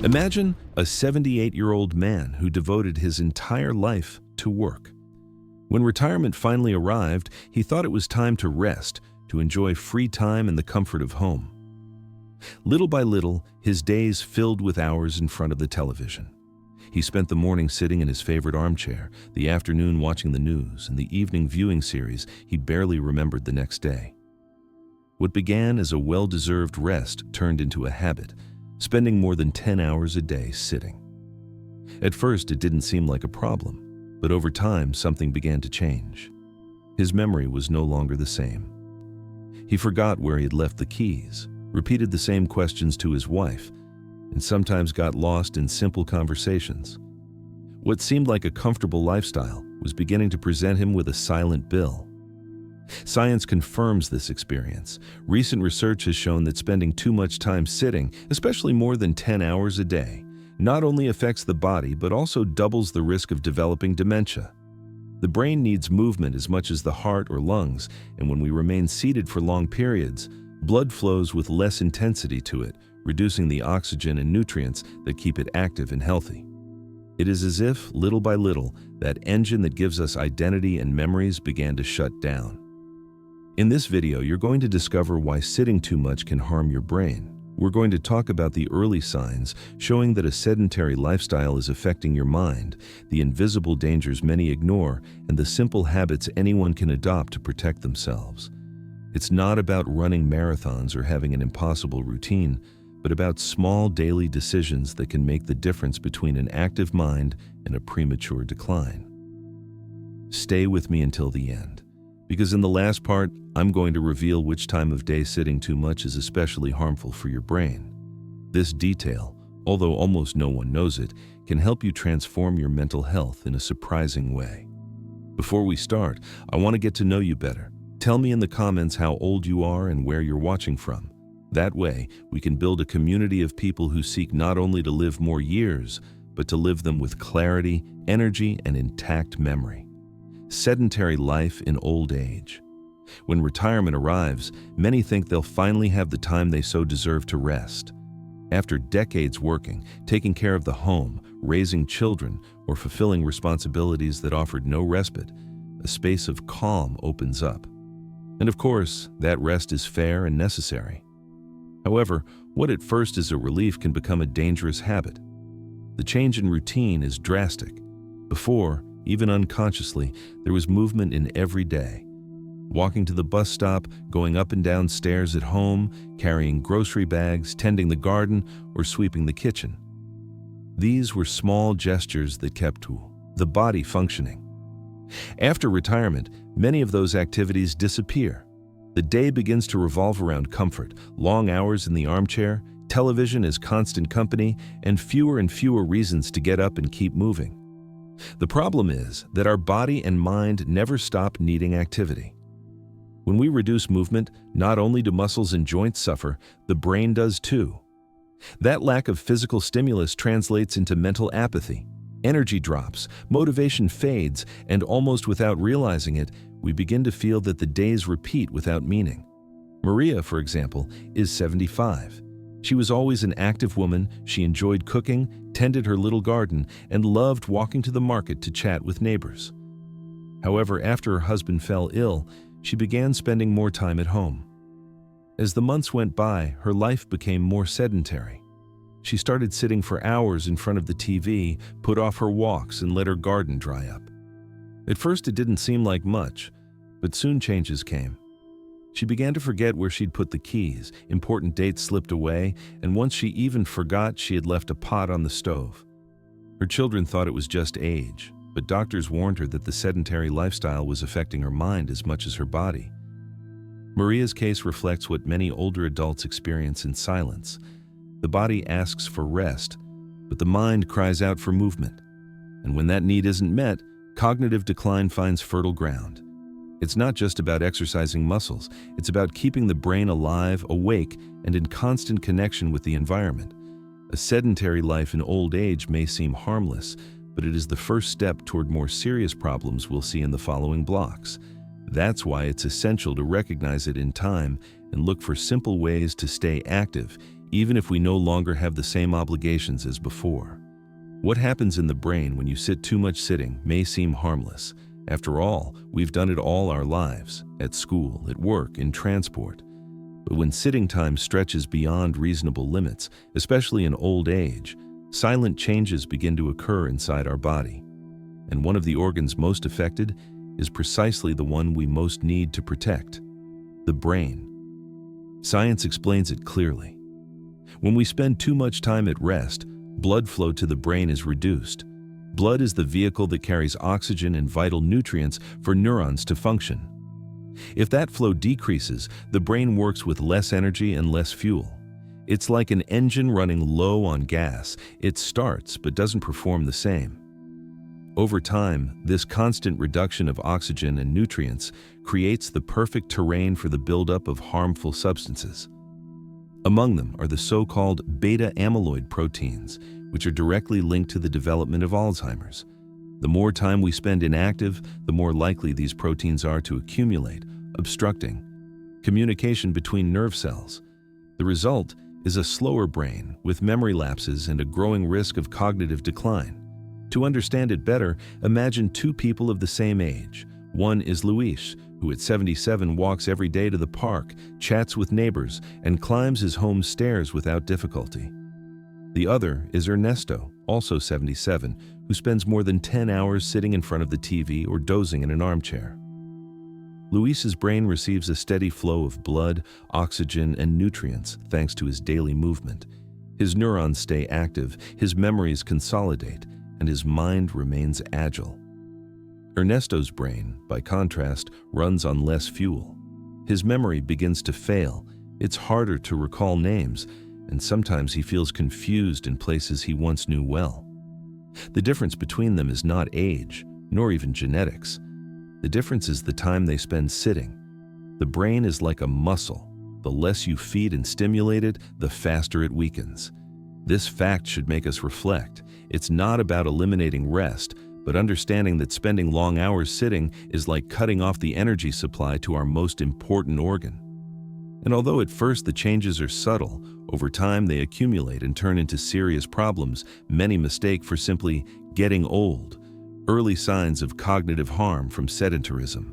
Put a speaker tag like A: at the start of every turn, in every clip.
A: Imagine a 78-year-old man who devoted his entire life to work. When retirement finally arrived, he thought it was time to rest, to enjoy free time and the comfort of home. Little by little, his days filled with hours in front of the television. He spent the morning sitting in his favorite armchair, the afternoon watching the news, and the evening viewing series he barely remembered the next day. What began as a well-deserved rest turned into a habit, spending more than 10 hours a day sitting. At first, it didn't seem like a problem, but over time, something began to change. His memory was no longer the same. He forgot where he had left the keys, repeated the same questions to his wife, and sometimes got lost in simple conversations. What seemed like a comfortable lifestyle was beginning to present him with a silent bill. Science confirms this experience. Recent research has shown that spending too much time sitting, especially more than 10 hours a day, not only affects the body but also doubles the risk of developing dementia. The brain needs movement as much as the heart or lungs, and when we remain seated for long periods, blood flows with less intensity to it, reducing the oxygen and nutrients that keep it active and healthy. It is as if, little by little, that engine that gives us identity and memories began to shut down. In this video, you're going to discover why sitting too much can harm your brain. We're going to talk about the early signs showing that a sedentary lifestyle is affecting your mind, the invisible dangers many ignore, and the simple habits anyone can adopt to protect themselves. It's not about running marathons or having an impossible routine, but about small daily decisions that can make the difference between an active mind and a premature decline. Stay with me until the end, because in the last part, I'm going to reveal which time of day sitting too much is especially harmful for your brain. This detail, although almost no one knows it, can help you transform your mental health in a surprising way. Before we start, I want to get to know you better. Tell me in the comments how old you are and where you're watching from. That way, we can build a community of people who seek not only to live more years, but to live them with clarity, energy, and intact memory. Sedentary life in old age. When retirement arrives, many think they'll finally have the time they so deserve to rest. After decades working, taking care of the home, raising children, or fulfilling responsibilities that offered no respite, a space of calm opens up. And of course, that rest is fair and necessary. However, what at first is a relief can become a dangerous habit. The change in routine is drastic. Before, even unconsciously, there was movement in every day. Walking to the bus stop, going up and down stairs at home, carrying grocery bags, tending the garden, or sweeping the kitchen. These were small gestures that kept the body functioning. After retirement, many of those activities disappear. The day begins to revolve around comfort, long hours in the armchair, television as constant company, and fewer reasons to get up and keep moving. The problem is that our body and mind never stop needing activity. When we reduce movement, not only do muscles and joints suffer, the brain does too. That lack of physical stimulus translates into mental apathy. Energy drops, motivation fades, and almost without realizing it, we begin to feel that the days repeat without meaning. Maria, for example, is 75. She was always an active woman. She enjoyed cooking, tended her little garden, and loved walking to the market to chat with neighbors. However, after her husband fell ill, she began spending more time at home. As the months went by, her life became more sedentary. She started sitting for hours in front of the TV, put off her walks, and let her garden dry up. At first, it didn't seem like much, but soon changes came. She began to forget where she'd put the keys, important dates slipped away, and once she even forgot she had left a pot on the stove. Her children thought it was just age, but doctors warned her that the sedentary lifestyle was affecting her mind as much as her body. Maria's case reflects what many older adults experience in silence. The body asks for rest, but the mind cries out for movement. And when that need isn't met, cognitive decline finds fertile ground. It's not just about exercising muscles, it's about keeping the brain alive, awake, and in constant connection with the environment. A sedentary life in old age may seem harmless, but it is the first step toward more serious problems we'll see in the following blocks. That's why it's essential to recognize it in time and look for simple ways to stay active, even if we no longer have the same obligations as before. What happens in the brain when you sit too much sitting may seem harmless. After all, we've done it all our lives, at school, at work, in transport. But when sitting time stretches beyond reasonable limits, especially in old age, silent changes begin to occur inside our body. And one of the organs most affected is precisely the one we most need to protect: the brain. Science explains it clearly. When we spend too much time at rest, blood flow to the brain is reduced. Blood is the vehicle that carries oxygen and vital nutrients for neurons to function. If that flow decreases, the brain works with less energy and less fuel. It's like an engine running low on gas. It starts but doesn't perform the same. Over time, this constant reduction of oxygen and nutrients creates the perfect terrain for the buildup of harmful substances. Among them are the so-called beta-amyloid proteins, which are directly linked to the development of Alzheimer's. The more time we spend inactive, the more likely these proteins are to accumulate, obstructing communication between nerve cells. The result is a slower brain with memory lapses and a growing risk of cognitive decline. To understand it better, imagine two people of the same age. One is Luis, who at 77 walks every day to the park, chats with neighbors, and climbs his home stairs without difficulty. The other is Ernesto, also 77, who spends more than 10 hours sitting in front of the TV or dozing in an armchair. Luis's brain receives a steady flow of blood, oxygen, and nutrients thanks to his daily movement. His neurons stay active, his memories consolidate, and his mind remains agile. Ernesto's brain, by contrast, runs on less fuel. His memory begins to fail. It's harder to recall names, and sometimes he feels confused in places he once knew well. The difference between them is not age, nor even genetics. The difference is the time they spend sitting. The brain is like a muscle. The less you feed and stimulate it, the faster it weakens. This fact should make us reflect. It's not about eliminating rest, but understanding that spending long hours sitting is like cutting off the energy supply to our most important organ. And although at first the changes are subtle, over time they accumulate and turn into serious problems many mistake for simply getting old, early signs of cognitive harm from sedentarism.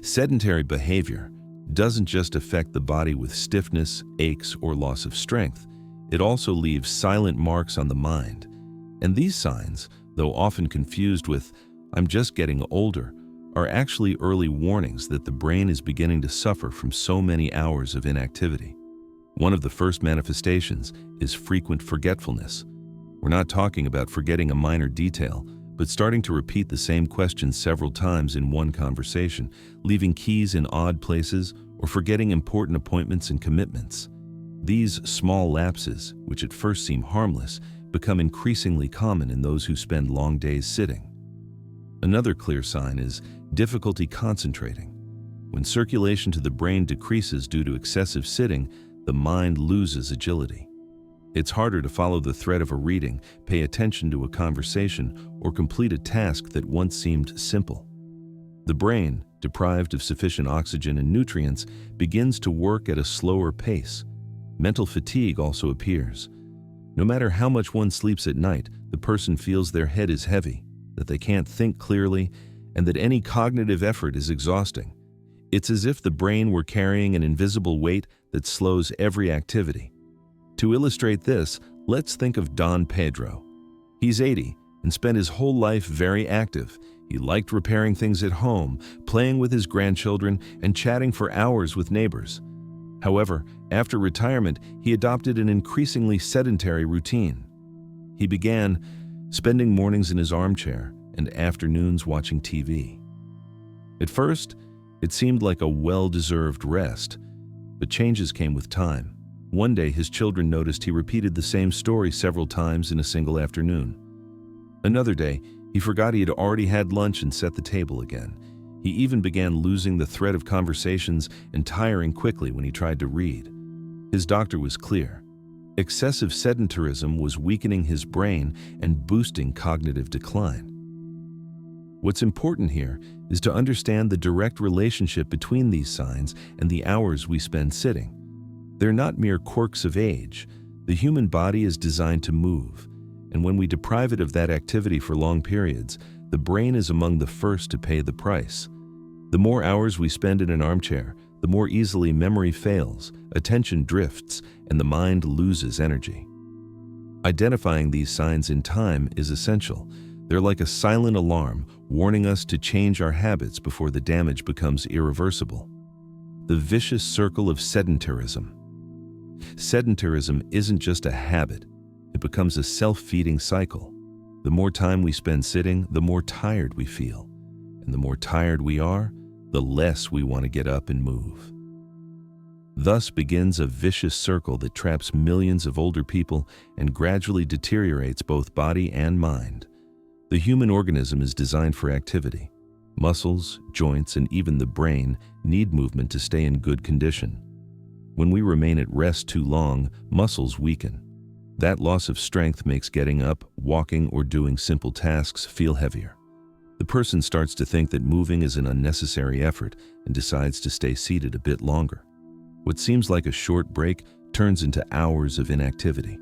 A: Sedentary behavior doesn't just affect the body with stiffness, aches, or loss of strength. It also leaves silent marks on the mind. And these signs, though often confused with "I'm just getting older," are actually early warnings that the brain is beginning to suffer from so many hours of inactivity. One of the first manifestations is frequent forgetfulness. We're not talking about forgetting a minor detail, but starting to repeat the same question several times in one conversation, leaving keys in odd places, or forgetting important appointments and commitments. These small lapses, which at first seem harmless, become increasingly common in those who spend long days sitting. Another clear sign is difficulty concentrating. When circulation to the brain decreases due to excessive sitting, the mind loses agility. It's harder to follow the thread of a reading, pay attention to a conversation, or complete a task that once seemed simple. The brain, deprived of sufficient oxygen and nutrients, begins to work at a slower pace. Mental fatigue also appears. No matter how much one sleeps at night, the person feels their head is heavy, that they can't think clearly, and that any cognitive effort is exhausting. It's as if the brain were carrying an invisible weight that slows every activity. To illustrate this, let's think of Don Pedro. He's 80 and spent his whole life very active. He liked repairing things at home, playing with his grandchildren, and chatting for hours with neighbors. However, after retirement, he adopted an increasingly sedentary routine. He began spending mornings in his armchair and afternoons watching TV. At first, it seemed like a well-deserved rest, but changes came with time. One day, his children noticed he repeated the same story several times in a single afternoon. Another day, he forgot he had already had lunch and set the table again. He even began losing the thread of conversations and tiring quickly when he tried to read. His doctor was clear. Excessive sedentarism was weakening his brain and boosting cognitive decline. What's important here is to understand the direct relationship between these signs and the hours we spend sitting. They're not mere quirks of age. The human body is designed to move, and when we deprive it of that activity for long periods, the brain is among the first to pay the price. The more hours we spend in an armchair, the more easily memory fails, attention drifts, and the mind loses energy. Identifying these signs in time is essential. They're like a silent alarm, warning us to change our habits before the damage becomes irreversible. The vicious circle of sedentarism. Sedentarism isn't just a habit, it becomes a self-feeding cycle. The more time we spend sitting, the more tired we feel. And the more tired we are, the less we want to get up and move. Thus begins a vicious circle that traps millions of older people and gradually deteriorates both body and mind. The human organism is designed for activity. Muscles, joints, and even the brain need movement to stay in good condition. When we remain at rest too long, muscles weaken. That loss of strength makes getting up, walking, or doing simple tasks feel heavier. The person starts to think that moving is an unnecessary effort and decides to stay seated a bit longer. What seems like a short break turns into hours of inactivity.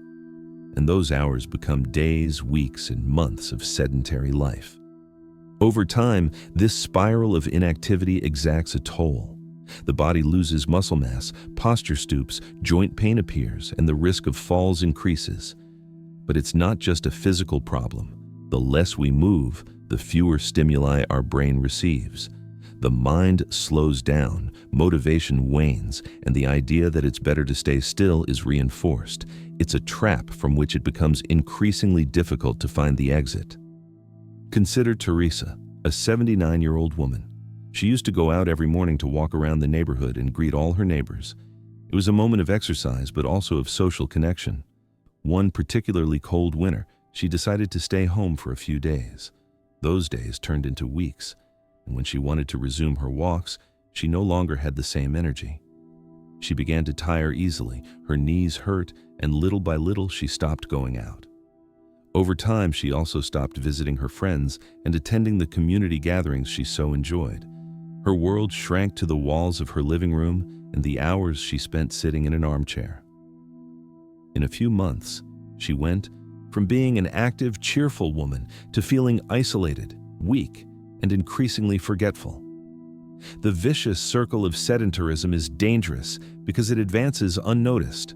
A: And those hours become days, weeks, and months of sedentary life. Over time, this spiral of inactivity exacts a toll. The body loses muscle mass, posture stoops, joint pain appears, and the risk of falls increases. But it's not just a physical problem. The less we move, the fewer stimuli our brain receives. The mind slows down, motivation wanes, and the idea that it's better to stay still is reinforced. It's a trap from which it becomes increasingly difficult to find the exit. Consider Teresa, a 79-year-old woman. She used to go out every morning to walk around the neighborhood and greet all her neighbors. It was a moment of exercise, but also of social connection. One particularly cold winter, she decided to stay home for a few days. Those days turned into weeks, and when she wanted to resume her walks, she no longer had the same energy. She began to tire easily, her knees hurt, and little by little she stopped going out. Over time, she also stopped visiting her friends and attending the community gatherings she so enjoyed. Her world shrank to the walls of her living room and the hours she spent sitting in an armchair. In a few months, she went from being an active, cheerful woman to feeling isolated, weak, and increasingly forgetful. The vicious circle of sedentarism is dangerous because it advances unnoticed.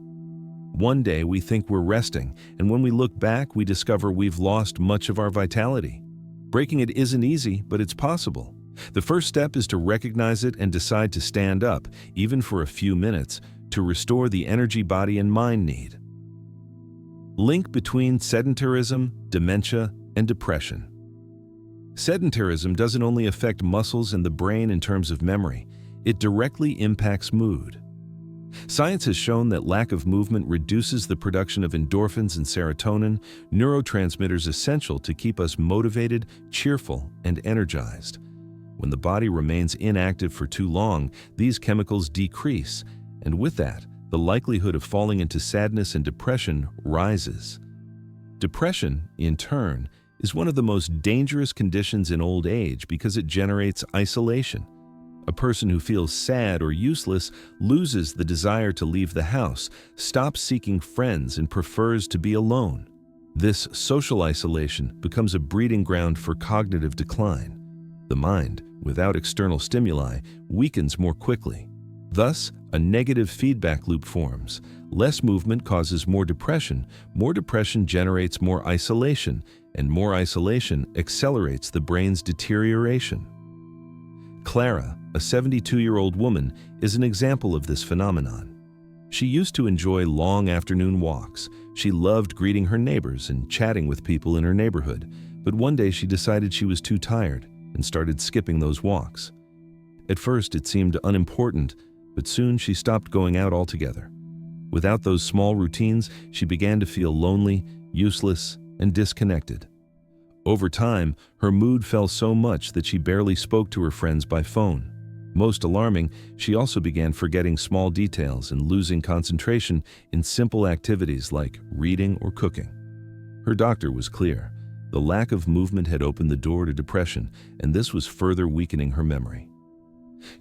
A: One day we think we're resting, and when we look back, we discover we've lost much of our vitality. Breaking it isn't easy, but it's possible. The first step is to recognize it and decide to stand up, even for a few minutes, to restore the energy body and mind need. Link between sedentarism, dementia, and depression. Sedentarism doesn't only affect muscles and the brain in terms of memory, it directly impacts mood. Science has shown that lack of movement reduces the production of endorphins and serotonin, neurotransmitters essential to keep us motivated, cheerful, and energized. When the body remains inactive for too long, these chemicals decrease, and with that, the likelihood of falling into sadness and depression rises. Depression, in turn, is one of the most dangerous conditions in old age because it generates isolation. A person who feels sad or useless loses the desire to leave the house, stops seeking friends, and prefers to be alone. This social isolation becomes a breeding ground for cognitive decline. The mind, without external stimuli, weakens more quickly. Thus, a negative feedback loop forms. Less movement causes more depression generates more isolation, and more isolation accelerates the brain's deterioration. Clara, a 72-year-old woman, is an example of this phenomenon. She used to enjoy long afternoon walks. She loved greeting her neighbors and chatting with people in her neighborhood, but one day she decided she was too tired and started skipping those walks. At first, it seemed unimportant, but soon she stopped going out altogether. Without those small routines, she began to feel lonely, useless, and disconnected. Over time, her mood fell so much that she barely spoke to her friends by phone. Most alarming, she also began forgetting small details and losing concentration in simple activities like reading or cooking. Her doctor was clear. The lack of movement had opened the door to depression, and this was further weakening her memory.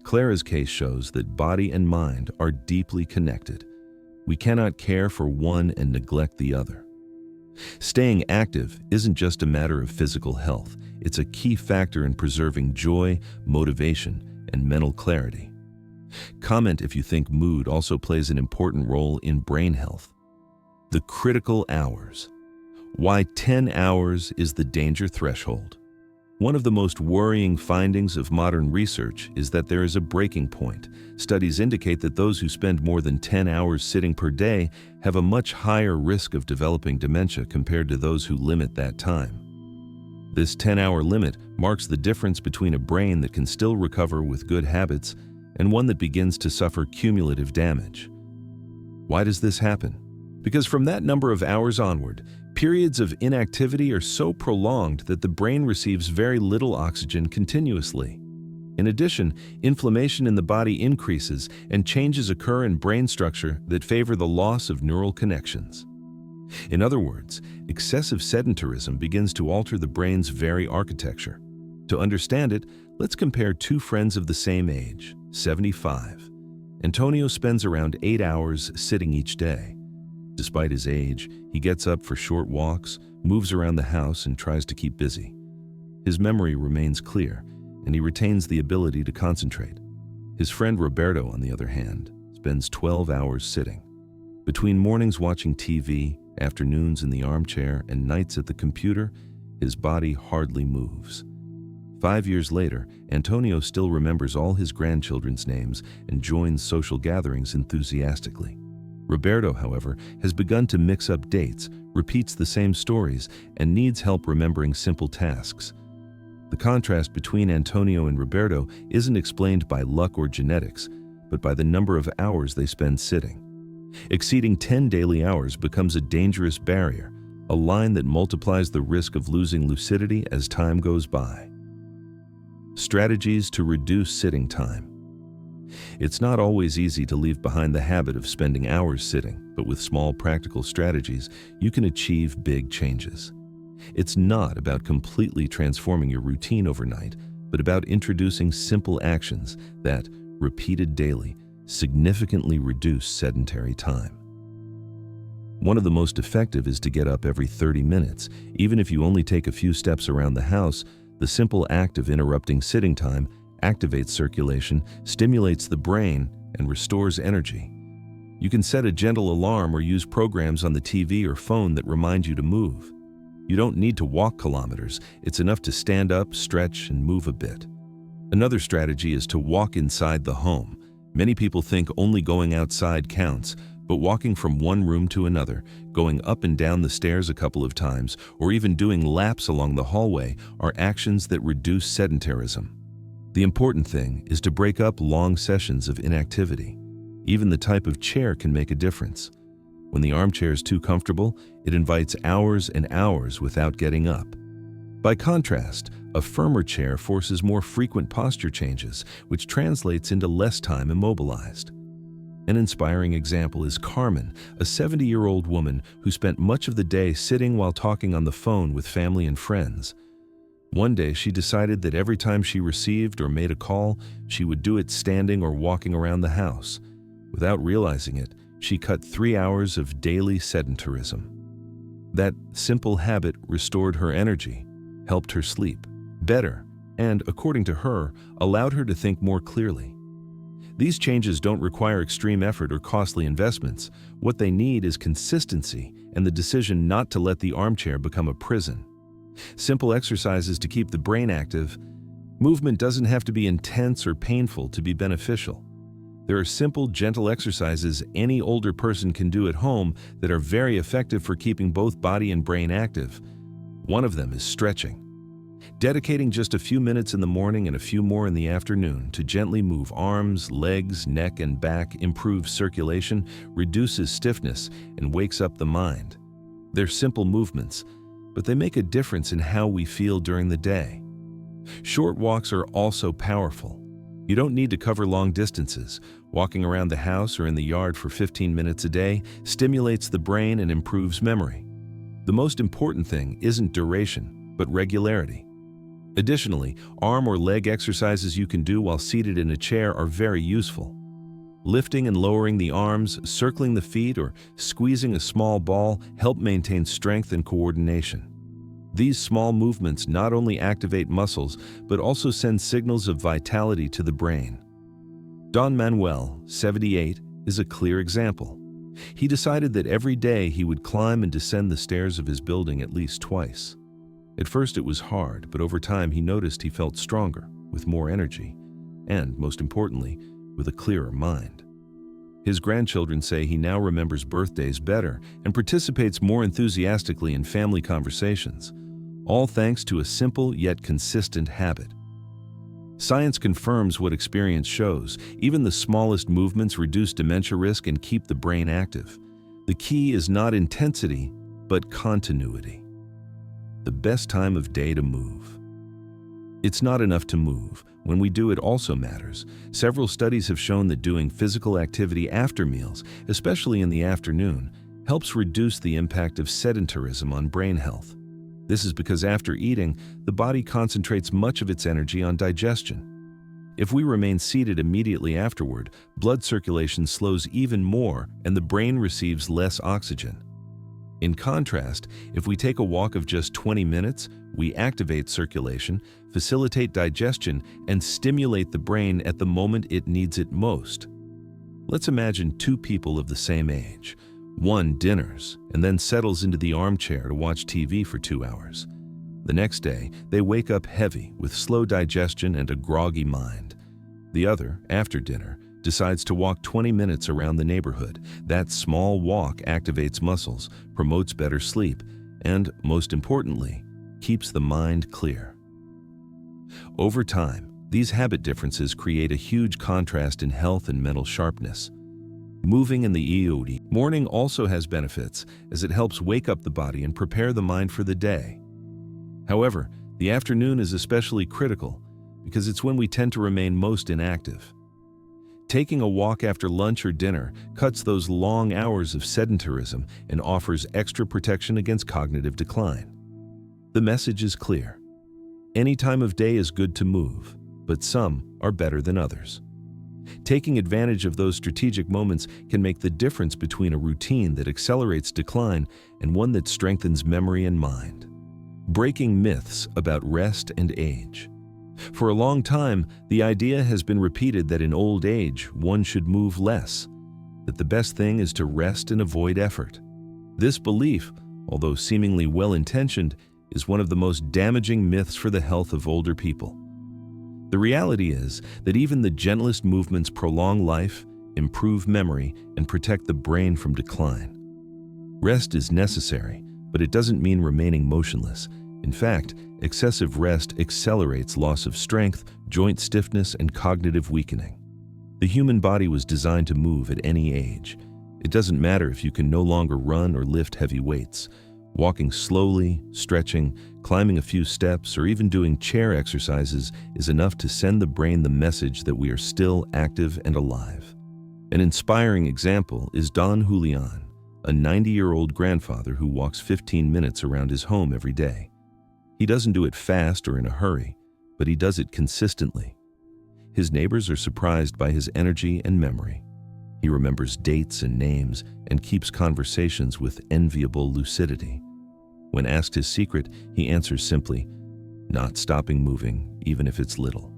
A: Clara's case shows that body and mind are deeply connected. We cannot care for one and neglect the other. Staying active isn't just a matter of physical health. It's a key factor in preserving joy, motivation, and mental clarity. Comment if you think mood also plays an important role in brain health. The critical hours. Why 10 hours is the danger threshold. One of the most worrying findings of modern research is that there is a breaking point. Studies indicate that those who spend more than 10 hours sitting per day have a much higher risk of developing dementia compared to those who limit that time. This 10-hour limit marks the difference between a brain that can still recover with good habits and one that begins to suffer cumulative damage. Why does this happen? Because from that number of hours onward, periods of inactivity are so prolonged that the brain receives very little oxygen continuously. In addition, inflammation in the body increases and changes occur in brain structure that favor the loss of neural connections. In other words, excessive sedentarism begins to alter the brain's very architecture. To understand it, let's compare two friends of the same age, 75. Antonio spends around 8 hours sitting each day. Despite his age, he gets up for short walks, moves around the house, and tries to keep busy. His memory remains clear, and he retains the ability to concentrate. His friend Roberto, on the other hand, spends 12 hours sitting. Between mornings watching TV, afternoons in the armchair, and nights at the computer, his body hardly moves. 5 years later, Antonio still remembers all his grandchildren's names and joins social gatherings enthusiastically. Roberto, however, has begun to mix up dates, repeats the same stories, and needs help remembering simple tasks. The contrast between Antonio and Roberto isn't explained by luck or genetics, but by the number of hours they spend sitting. Exceeding 10 daily hours becomes a dangerous barrier, a line that multiplies the risk of losing lucidity as time goes by. Strategies to reduce sitting time. It's not always easy to leave behind the habit of spending hours sitting, but with small practical strategies, you can achieve big changes. It's not about completely transforming your routine overnight, but about introducing simple actions that, repeated daily, significantly reduce sedentary time. One of the most effective is to get up every 30 minutes. Even if you only take a few steps around the house, the simple act of interrupting sitting time activates circulation, stimulates the brain, and restores energy. You can set a gentle alarm or use programs on the TV or phone that remind you to move. You don't need to walk kilometers. It's enough to stand up, stretch, and move a bit. Another strategy is to walk inside the home. Many people think only going outside counts, but walking from one room to another, going up and down the stairs a couple of times, or even doing laps along the hallway are actions that reduce sedentarism. The important thing is to break up long sessions of inactivity. Even the type of chair can make a difference. When the armchair is too comfortable, it invites hours and hours without getting up. By contrast, a firmer chair forces more frequent posture changes, which translates into less time immobilized. An inspiring example is Carmen, a 70-year-old woman who spent much of the day sitting while talking on the phone with family and friends. One day, she decided that every time she received or made a call, she would do it standing or walking around the house. Without realizing it, she cut 3 hours of daily sedentarism. That simple habit restored her energy, helped her sleep better, and, according to her, allowed her to think more clearly. These changes don't require extreme effort or costly investments. What they need is consistency and the decision not to let the armchair become a prison. Simple exercises to keep the brain active. Movement doesn't have to be intense or painful to be beneficial. There are simple, gentle exercises any older person can do at home that are very effective for keeping both body and brain active. One of them is stretching. Dedicating just a few minutes in the morning and a few more in the afternoon to gently move arms, legs, neck, and back improves circulation, reduces stiffness, and wakes up the mind. They're simple movements, but they make a difference in how we feel during the day. Short walks are also powerful. You don't need to cover long distances. Walking around the house or in the yard for 15 minutes a day stimulates the brain and improves memory. The most important thing isn't duration, but regularity. Additionally, arm or leg exercises you can do while seated in a chair are very useful. Lifting and lowering the arms, circling the feet, or squeezing a small ball help maintain strength and coordination. These small movements not only activate muscles, but also send signals of vitality to the brain. Don Manuel, 78, is a clear example. He decided that every day he would climb and descend the stairs of his building at least twice. At first it was hard, but over time he noticed he felt stronger, with more energy, and, most importantly, with a clearer mind. His grandchildren say he now remembers birthdays better and participates more enthusiastically in family conversations, all thanks to a simple yet consistent habit. Science confirms what experience shows. Even the smallest movements reduce dementia risk and keep the brain active. The key is not intensity, but continuity. The best time of day to move. It's not enough to move. When we do, it also matters. Several studies have shown that doing physical activity after meals, especially in the afternoon, helps reduce the impact of sedentarism on brain health. This is because after eating, the body concentrates much of its energy on digestion. If we remain seated immediately afterward, blood circulation slows even more and the brain receives less oxygen. In contrast, if we take a walk of just 20 minutes, we activate circulation, facilitate digestion, and stimulate the brain at the moment it needs it most. Let's imagine two people of the same age. One dinners and then settles into the armchair to watch TV for 2 hours. The next day, they wake up heavy with slow digestion and a groggy mind. The other, after dinner, decides to walk 20 minutes around the neighborhood. That small walk activates muscles, promotes better sleep, and, most importantly, keeps the mind clear. Over time, these habit differences create a huge contrast in health and mental sharpness. Moving in the morning also has benefits, as it helps wake up the body and prepare the mind for the day. However, the afternoon is especially critical because it's when we tend to remain most inactive. Taking a walk after lunch or dinner cuts those long hours of sedentarism and offers extra protection against cognitive decline. The message is clear. Any time of day is good to move, but some are better than others. Taking advantage of those strategic moments can make the difference between a routine that accelerates decline and one that strengthens memory and mind. Breaking myths about rest and age. For a long time, the idea has been repeated that in old age, one should move less, that the best thing is to rest and avoid effort. This belief, although seemingly well-intentioned, is one of the most damaging myths for the health of older people. The reality is that even the gentlest movements prolong life, improve memory, and protect the brain from decline. Rest is necessary, but it doesn't mean remaining motionless. In fact, excessive rest accelerates loss of strength, joint stiffness, and cognitive weakening. The human body was designed to move at any age. It doesn't matter if you can no longer run or lift heavy weights. Walking slowly, stretching, climbing a few steps, or even doing chair exercises is enough to send the brain the message that we are still active and alive. An inspiring example is Don Julian, a 90-year-old grandfather who walks 15 minutes around his home every day. He doesn't do it fast or in a hurry, but he does it consistently. His neighbors are surprised by his energy and memory. He remembers dates and names and keeps conversations with enviable lucidity. When asked his secret, he answers simply, not stopping moving, even if it's little.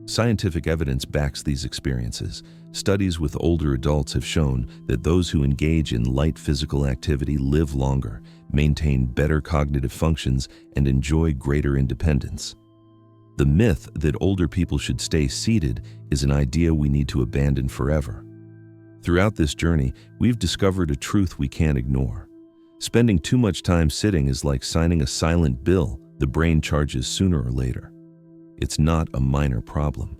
A: Scientific evidence backs these experiences. Studies with older adults have shown that those who engage in light physical activity live longer, maintain better cognitive functions, and enjoy greater independence. The myth that older people should stay seated is an idea we need to abandon forever. Throughout this journey, we've discovered a truth we can't ignore. Spending too much time sitting is like signing a silent bill the brain charges sooner or later. It's not a minor problem.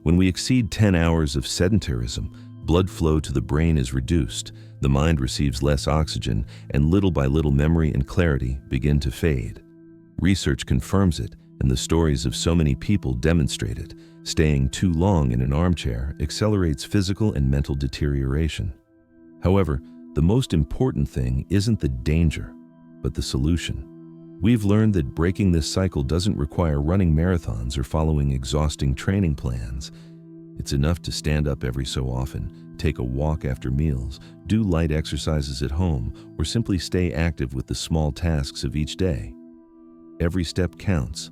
A: When we exceed 10 hours of sedentarism, blood flow to the brain is reduced, the mind receives less oxygen, and little by little memory and clarity begin to fade. Research confirms it, and the stories of so many people demonstrate it. Staying too long in an armchair accelerates physical and mental deterioration. However, the most important thing isn't the danger, but the solution. We've learned that breaking this cycle doesn't require running marathons or following exhausting training plans. It's enough to stand up every so often, take a walk after meals, do light exercises at home, or simply stay active with the small tasks of each day. Every step counts.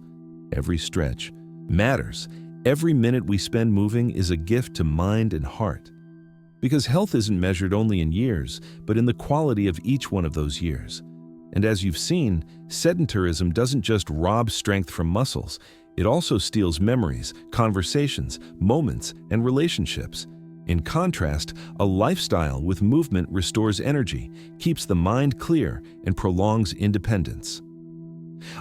A: Every stretch matters. Every minute we spend moving is a gift to mind and heart. Because health isn't measured only in years, but in the quality of each one of those years. And as you've seen, sedentarism doesn't just rob strength from muscles, it also steals memories, conversations, moments, and relationships. In contrast, a lifestyle with movement restores energy, keeps the mind clear, and prolongs independence.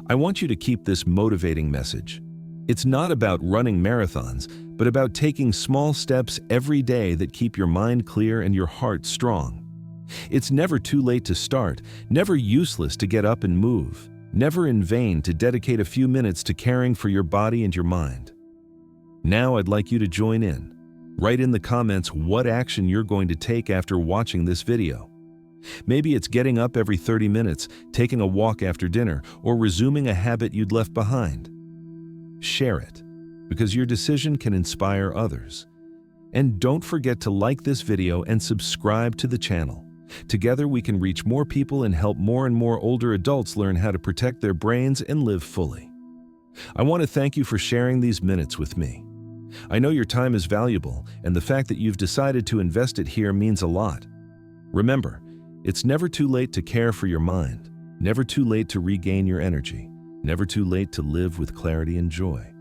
A: I want you to keep this motivating message. It's not about running marathons, but about taking small steps every day that keep your mind clear and your heart strong. It's never too late to start, never useless to get up and move, never in vain to dedicate a few minutes to caring for your body and your mind. Now I'd like you to join in. Write in the comments what action you're going to take after watching this video. Maybe it's getting up every 30 minutes, taking a walk after dinner, or resuming a habit you'd left behind. Share it, because your decision can inspire others. And don't forget to like this video and subscribe to the channel. Together we can reach more people and help more and more older adults learn how to protect their brains and live fully. I want to thank you for sharing these minutes with me. I know your time is valuable, and the fact that you've decided to invest it here means a lot. Remember, it's never too late to care for your mind, never too late to regain your energy, never too late to live with clarity and joy.